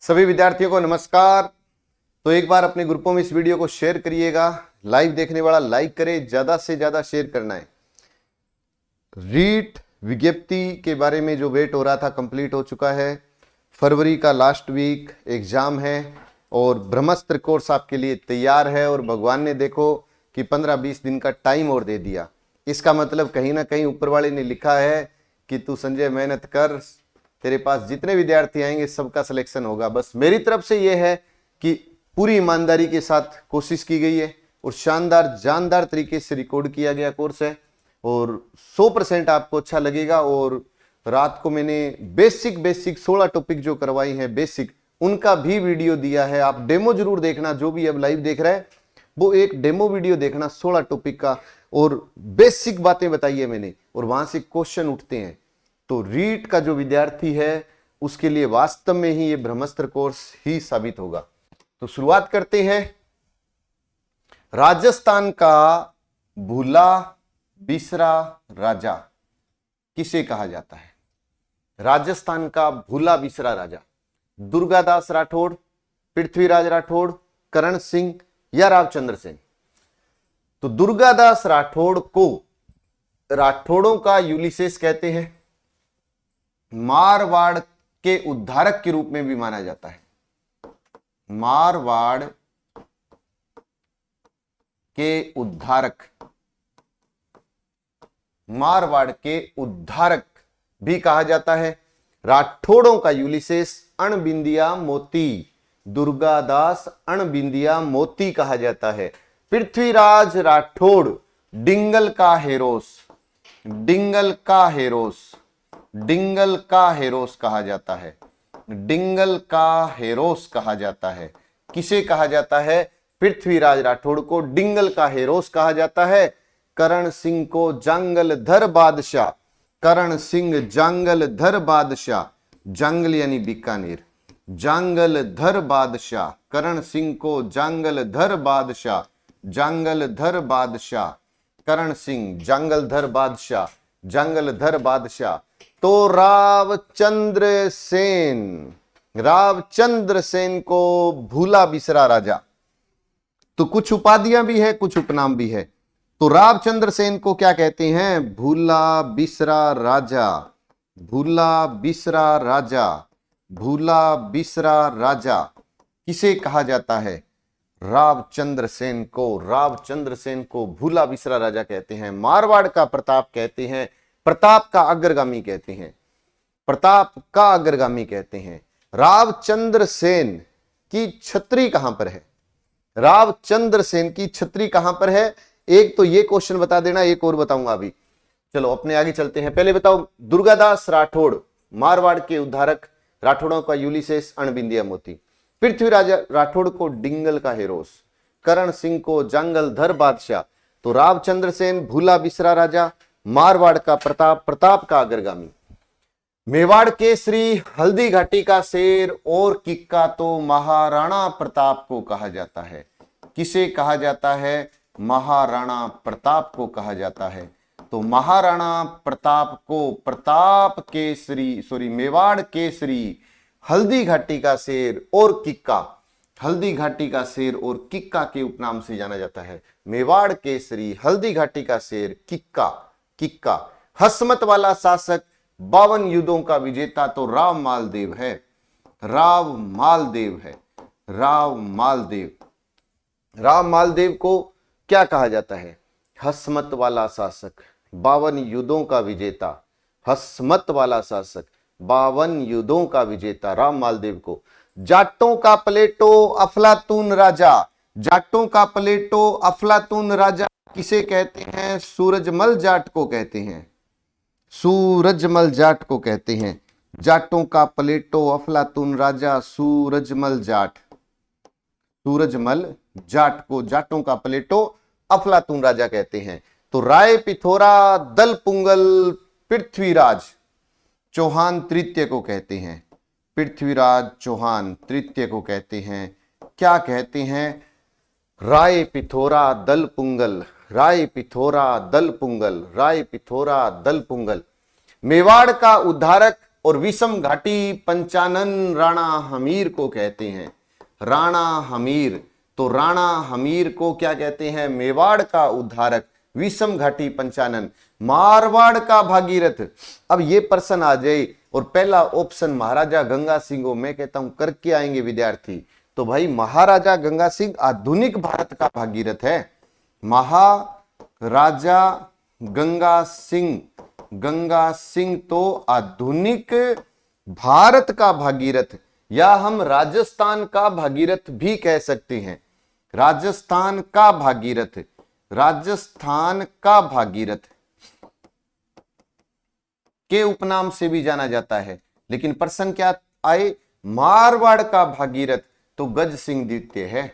सभी विद्यार्थियों को नमस्कार। तो एक बार अपने ग्रुपों में इस वीडियो को शेयर करिएगा। लाइव देखने वाला लाइक करे, ज्यादा से ज्यादा शेयर करना है। रीट विज्ञप्ति के बारे में जो वेट हो रहा था कंप्लीट हो चुका है। फरवरी का लास्ट वीक एग्जाम है और ब्रह्मास्त्र कोर्स आपके लिए तैयार है और भगवान ने देखो कि 15-20 दिन का टाइम और दे दिया। इसका मतलब कहीं ना कहीं ऊपर वाले ने लिखा है कि तू संजय मेहनत कर, तेरे पास जितने विद्यार्थी आएंगे सबका सिलेक्शन होगा। बस मेरी तरफ से यह है कि पूरी ईमानदारी के साथ कोशिश की गई है और शानदार जानदार तरीके से रिकॉर्ड किया गया कोर्स है और 100% आपको अच्छा लगेगा। और रात को मैंने बेसिक 16 टॉपिक जो करवाई हैं बेसिक, उनका भी वीडियो दिया है। आप डेमो जरूर देखना, जो भी अब लाइव देख रहा है वो एक डेमो वीडियो देखना 16 टॉपिक का, और बेसिक बातें बताई है मैंने और वहां से क्वेश्चन उठते हैं। तो रीट का जो विद्यार्थी है उसके लिए वास्तव में ही ये ब्रह्मास्त्र कोर्स ही साबित होगा। तो शुरुआत करते हैं। राजस्थान का भूला बिसरा राजा किसे कहा जाता है? राजस्थान का भूला बिसरा राजा दुर्गादास राठौड़, पृथ्वीराज राठौड़, करण सिंह या रावचंद्र सेन? तो दुर्गादास राठौड़ को राठौड़ों का यूलिसेस कहते हैं, मारवाड़ के उद्धारक के रूप में भी माना जाता है। मारवाड़ के उद्धारक, मारवाड़ के उद्धारक भी कहा जाता है। राठौड़ों का यूलिसेस अणबिंदिया मोती, दुर्गादास अणबिंदिया मोती कहा जाता है। पृथ्वीराज राठौड़ डिंगल का हेरोस, डिंगल का हेरोस, डिंगल का हेरोस कहा जाता है। डिंगल का हेरोस कहा जाता है। किसे कहा जाता है? पृथ्वीराज राठौड़ को डिंगल का हेरोस कहा जाता है। करण सिंह को जांगलधर बादशाह, करण सिंह जांगलधर बादशाह, जांगल यानी बीकानेर, जांगलधर बादशाह, करण सिंह को जांगलधर बादशाह, जांगलधर बादशाह, करण सिंह जांगलधर बादशाह, जांगलधर बादशाह। तो रावचंद्र सेन, रावचंद्र सेन को भूला बिसरा राजा। तो कुछ उपाधियां भी है, कुछ उपनाम भी है। तो रावचंद्र सेन को क्या कहते हैं? भूला बिसरा राजा, भूला बिसरा राजा, भूला बिसरा राजा किसे कहा जाता है? रावचंद्र सेन को, रावचंद्र सेन को भूला बिसरा राजा कहते हैं। मारवाड़ का प्रताप कहते हैं, प्रताप का अग्रगामी कहते हैं, प्रताप का अग्रगामी कहते हैं। रावचंद्र सेन की छतरी कहां पर है? रावचंद्र सेन की छतरी कहां पर है? एक तो ये क्वेश्चन बता देना, एक और बताऊंगा अभी। चलो अपने आगे चलते हैं। पहले बताओ, दुर्गादास राठौड़ मारवाड़ के उद्धारक, राठौड़ों का यूलिसेस अणबिंदिया मोती, पृथ्वीराज राठौड़ को डिंगल का हेरोस, करण सिंह को जांगलधर बादशाह। तो रावचंद्र सेन भूला बिसरा राजा, मारवाड़ का प्रताप, प्रताप का अग्रगामी। मेवाड़ केसरी, हल्दी घाटी का शेर और किक्का तो महाराणा प्रताप को कहा जाता है। किसे कहा जाता है? महाराणा प्रताप को कहा जाता है। तो महाराणा प्रताप को प्रताप केसरी, सॉरी मेवाड़ केसरी, हल्दी घाटी का शेर और किक्का, हल्दी घाटी का शेर और किक्का के उपनाम से जाना जाता है। मेवाड़ केसरी, हल्दी घाटी का शेर, किक्का, किक्का। हसमत वाला शासक, 52 युद्धों का विजेता तो राव मालदेव है, राव मालदेव है, राव मालदेव। राव मालदेव को क्या कहा जाता है? हसमत वाला शासक, 52 युद्धों का विजेता, हसमत वाला शासक, 52 युद्धों का विजेता राम मालदेव को। जाटों का प्लेटो अफलातून राजा, जाटों का प्लेटो अफलातून राजा किसे कहते हैं? सूरजमल जाट को कहते हैं, सूरजमल जाट को कहते हैं। जाटों का प्लेटो अफलातून राजा सूरजमल जाट, सूरजमल जाट को जाटों का प्लेटो अफलातून राजा कहते हैं। तो राय पिथोरा दल पुंगल पृथ्वीराज चौहान तृतीय को कहते हैं, पृथ्वीराज चौहान तृतीय को कहते हैं। क्या कहते हैं? राय पिथोरा दल पुंगल, राय पिथोरा दल पुंगल, राय पिथोरा दल पुंगल। मेवाड़ का उद्धारक और विषम घाटी पंचानन राणा हमीर को कहते हैं। राणा हमीर, तो राणा हमीर को क्या कहते हैं? मेवाड़ का उद्धारक, विषम घाटी पंचानन, मारवाड़ का भागीरथ। अब ये प्रश्न आ जाए और पहला ऑप्शन महाराजा गंगा सिंह हो, मैं कहता हूं करके आएंगे विद्यार्थी। तो भाई महाराजा गंगा सिंह आधुनिक भारत का भागीरथ है। महाराजा गंगा सिंह तो आधुनिक भारत का भागीरथ, या हम राजस्थान का भागीरथ भी कह सकते हैं। राजस्थान का भागीरथ, राजस्थान का भागीरथ के उपनाम से भी जाना जाता है। लेकिन प्रश्न क्या आए? मारवाड़ का भागीरथ, तो गज सिंह द्वितीय है।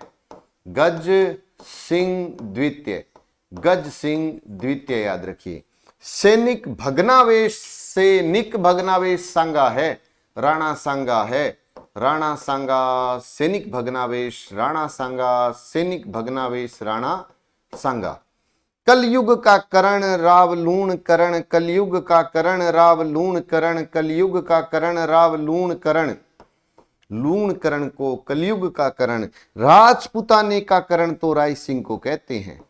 गज सिंह द्वितीय, गज सिंह द्वितीय याद रखिए। सैनिक भग्नावेश, सैनिक भग्नावेश सांगा है, राणा सांगा है। राणा सांगा सैनिक भग्नावेश, राणा सांगा सैनिक भग्नावेश, राणा सांगा। कलयुग का करण राव लूण करण, कलयुग का करण राव लूण करण, कलयुग का करण राव लूण करण, लूण करण को कलयुग का करण। राजपुताने का करण तो राय सिंह को कहते हैं।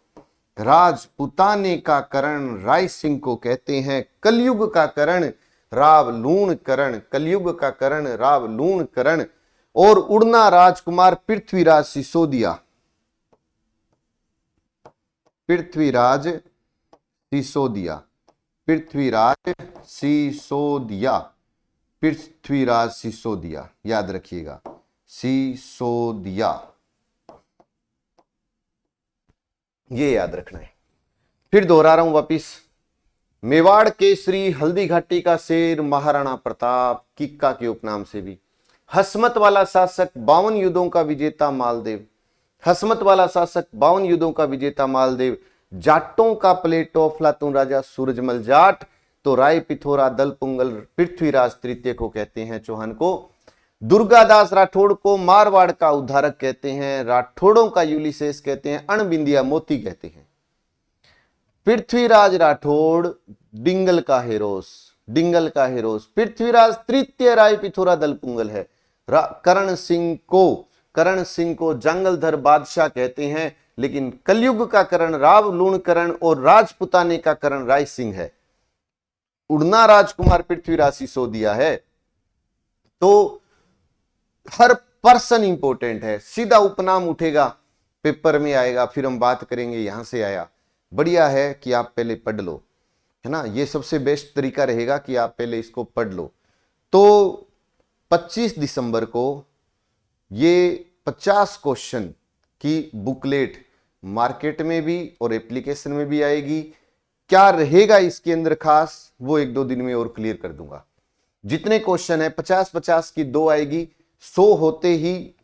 राजपुताने का करण राय सिंह को कहते हैं। कलयुग का करण राव लूण करण, कलयुग का करण राव लूण करण। और उड़ना राजकुमार पृथ्वीराज सिसोदिया, पृथ्वीराज सिसोदिया, पृथ्वीराज सिसोदिया, पृथ्वीराज सिसोदिया याद रखिएगा, सिसोदिया, ये याद रखना है। फिर दोहरा रहा हूं वापिस। मेवाड़ केसरी, हल्दी घाटी का शेर महाराणा प्रताप, किक्का के उपनाम से भी। हसमत वाला शासक, 52 युद्धों का विजेता मालदेव, हसमत वाला शासक, 52 युद्धों का विजेता मालदेव। जाटों का प्लेटो, अफलातून राजा सूरजमल जाट, तो राय पिथोरा दल पुंगल पृथ्वीराज तृतीय को कहते हैं, चौहान को। दुर्गादास राठौड़ को मारवाड़ का उद्धारक कहते हैं, राठौड़ों का यूलिसेस कहते हैं, अणबिंदिया मोती कहते हैं। पृथ्वीराज राठौड़ डिंगल का हेरोस, डिंगल का हेरोस। पृथ्वीराज तृतीय राय पिथोरा दल पुंगल है। करण सिंह को जंगलधर बादशाह कहते हैं, लेकिन कलयुग का करण राव लूण करण और राजपुताने का करण राय सिंह है। उड़ना राजकुमार पृथ्वीराज सिसोदिया है। तो हर पर्सन इंपॉर्टेंट है, सीधा उपनाम उठेगा पेपर में आएगा, फिर हम बात करेंगे यहां से आया। बढ़िया है कि आप पहले पढ़ लो, है ना, ये सबसे बेस्ट तरीका रहेगा कि आप पहले इसको पढ़ लो। तो 25 दिसंबर को ये 50 क्वेश्चन की बुकलेट मार्केट में भी और एप्लीकेशन में भी आएगी। क्या रहेगा इसके अंदर खास, वो 1-2 दिन में और क्लियर कर दूंगा। जितने क्वेश्चन है 50-50 की 2 आएगी, 100 होते ही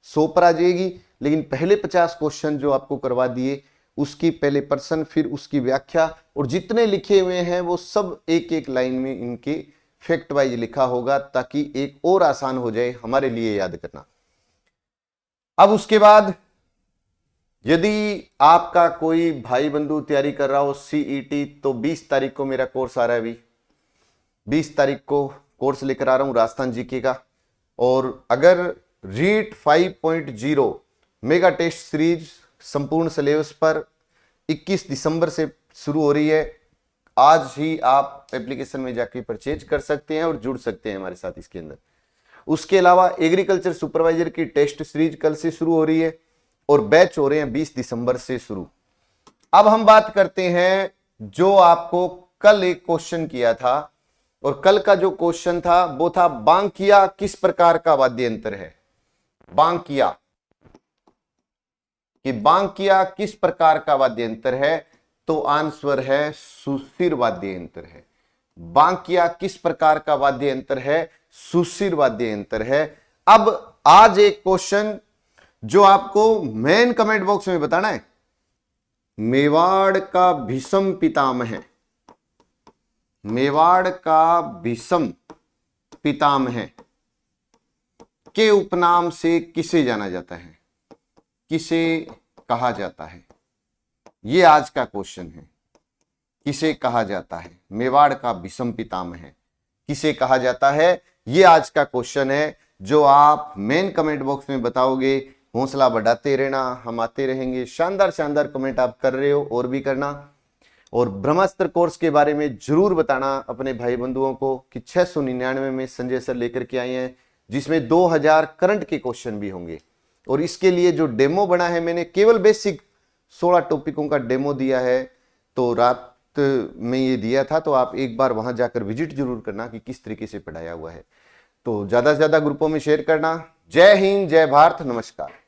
100 पर आ जाएगी। लेकिन पहले 50 क्वेश्चन जो आपको करवा दिए, उसकी पहले प्रश्न, फिर उसकी व्याख्या, और जितने लिखे हुए हैं वो सब एक एक लाइन में इनके फैक्ट वाइज लिखा होगा, ताकि एक और आसान हो जाए हमारे लिए याद करना। अब उसके बाद यदि आपका कोई भाई बंधु तैयारी कर रहा हो सीईटी, तो 20 तारीख को मेरा कोर्स आ रहा है। अभी 20 तारीख को कोर्स लेकर आ रहा हूं राजस्थान जीके का। और अगर रीट 5.0 मेगा टेस्ट सीरीज संपूर्ण सिलेबस पर 21 दिसंबर से शुरू हो रही है, आज ही आप एप्लीकेशन में जाके परचेज कर सकते हैं और जुड़ सकते हैं हमारे साथ इसके अंदर। उसके अलावा एग्रीकल्चर सुपरवाइजर की टेस्ट सीरीज कल से शुरू हो रही है और बैच हो रहे हैं 20 दिसंबर से शुरू। अब हम बात करते हैं जो आपको कल एक क्वेश्चन किया था, और कल का जो क्वेश्चन था वो था बांकिया किस प्रकार का वाद्य यंत्र है। बांकिया, कि बांकिया किस प्रकार का वाद्य यंत्र है, तो आंसर है सुशिर वाद्य यंत्र है। बांकिया किस प्रकार का वाद्य यंत्र है, सुशिर वाद्य यंत्र है। अब आज एक क्वेश्चन जो आपको मेन कमेंट बॉक्स में बताना है, मेवाड़ का भीषम पितामह है, मेवाड़ का भीषम पितामह के उपनाम से किसे जाना जाता है, किसे कहा जाता है, ये आज का क्वेश्चन है। किसे कहा जाता है मेवाड़ का भीषम पितामह है, किसे कहा जाता है? ये आज का क्वेश्चन है जो आप मेन कमेंट बॉक्स में बताओगे। हौसला बढ़ाते रहना, हम आते रहेंगे। शानदार शानदार कमेंट आप कर रहे हो, और भी करना। और ब्रह्मास्त्र कोर्स के बारे में जरूर बताना अपने भाई बंधुओं को कि 699 में संजय सर लेकर के आए हैं, जिसमें 2000 करंट के क्वेश्चन भी होंगे। और इसके लिए जो डेमो बना है, मैंने केवल बेसिक 16 टॉपिकों का डेमो दिया है, तो रात में ये दिया था, तो आप एक बार वहां जाकर विजिट जरूर करना कि किस तरीके से पढ़ाया हुआ है। तो ज्यादा से ज्यादा ग्रुपों में शेयर करना। जय हिंद, जय भारत, नमस्कार।